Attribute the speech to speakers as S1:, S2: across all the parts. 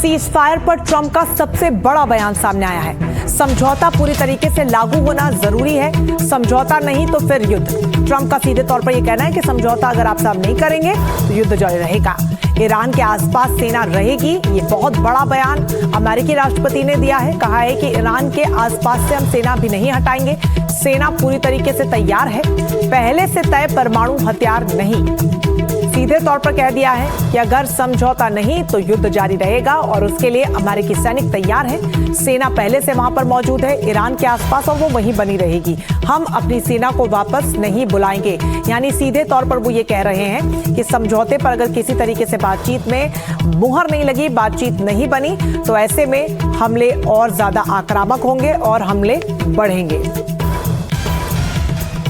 S1: Cease fire पर Trump का सबसे बड़ा बयान सामने आया है। समझौता पूरी तरीके से लागू होना जरूरी है, समझौता नहीं तो फिर युद्ध। ट्रंप का सीधे तौर पर यह कहना है कि समझौता अगर आप साहब नहीं करेंगे तो युद्ध जारी रहेगा। ईरान के आसपास सेना रहेगी, ये बहुत बड़ा बयान अमेरिकी राष्ट्रपति ने दिया है। कहा है कि ईरान के आसपास से हम सेना भी नहीं हटाएंगे, सेना पूरी तरीके से तैयार है, पहले से तय परमाणु हथियार नहीं। सीधे तौर पर कह दिया है कि अगर समझौता नहीं तो युद्ध जारी रहेगा और उसके लिए अमेरिकी सैनिक तैयार है। सेना पहले से वहां पर मौजूद है ईरान के आसपास और वो वहीं बनी रहेगी। हम अपनी सेना को वापस नहीं बुलाएंगे। यानी सीधे तौर पर वो ये कह रहे हैं कि समझौते पर अगर किसी तरीके से बातचीत में मुहर नहीं लगी, बातचीत नहीं बनी, तो ऐसे में हमले और ज्यादा आक्रामक होंगे और हमले बढ़ेंगे।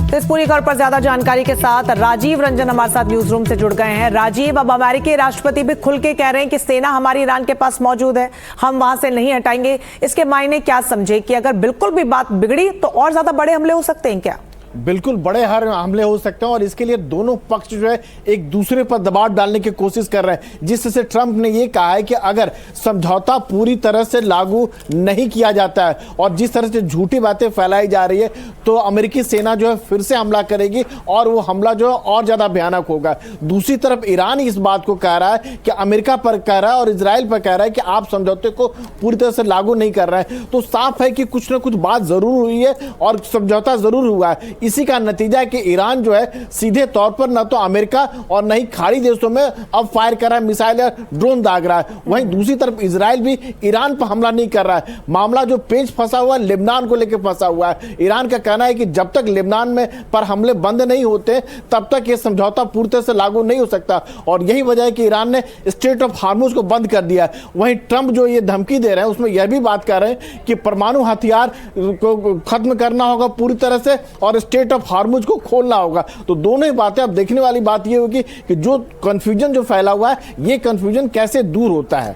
S1: तो इस पूरी खबर पर ज्यादा जानकारी के साथ राजीव रंजन हमारे साथ न्यूज रूम से जुड़ गए हैं। राजीव, अब अमेरिकी राष्ट्रपति भी खुल के कह रहे हैं कि सेना हमारी ईरान के पास मौजूद है, हम वहां से नहीं हटाएंगे। इसके मायने क्या समझे कि अगर बिल्कुल भी बात बिगड़ी तो और ज्यादा बड़े हमले हो सकते हैं क्या?
S2: बिल्कुल बड़े हमले हो सकते हैं और इसके लिए दोनों पक्ष जो है एक दूसरे पर दबाव डालने की कोशिश कर रहे हैं। जिससे ट्रंप ने ये कहा है कि अगर समझौता पूरी तरह से लागू नहीं किया जाता है और जिस तरह से झूठी बातें फैलाई जा रही है तो अमेरिकी सेना जो है फिर से हमला करेगी और वो हमला जो है और ज्यादा भयानक होगा। दूसरी तरफ ईरान इस बात को कह रहा है कि अमेरिका पर कह रहा है और इजराइल पर कह रहा है कि आप समझौते को पूरी तरह से लागू नहीं कर रहे हैं। तो साफ है कि कुछ ना कुछ बात जरूर हुई है और समझौता जरूर हुआ है। इसी का नतीजा है कि ईरान जो है सीधे तौर पर न तो अमेरिका और न ही खाड़ी देशों में अब फायर कर रहा है, मिसाइल या ड्रोन दाग रहा है। वहीं दूसरी तरफ इजराइल भी ईरान पर हमला नहीं कर रहा है। मामला जो पेच फंसा हुआ है लेबनान को लेकर फंसा हुआ है। ईरान का कहना है कि जब तक लेबनान में पर हमले बंद नहीं होते तब तक यह समझौता पूरी तरह से लागू नहीं हो सकता और यही वजह है कि ईरान ने स्ट्रेट ऑफ हार्मुज को बंद कर दिया है। वहीं ट्रंप जो ये धमकी दे रहे हैं उसमें यह भी बात कर रहे हैं कि परमाणु हथियार को खत्म करना होगा पूरी तरह से और स्ट्रेट ऑफ हार्मुज को खोलना होगा। तो दोनों ही बातें अब देखने वाली बात यह होगी कि जो कंफ्यूजन जो फैला हुआ है ये कंफ्यूजन कैसे दूर होता है।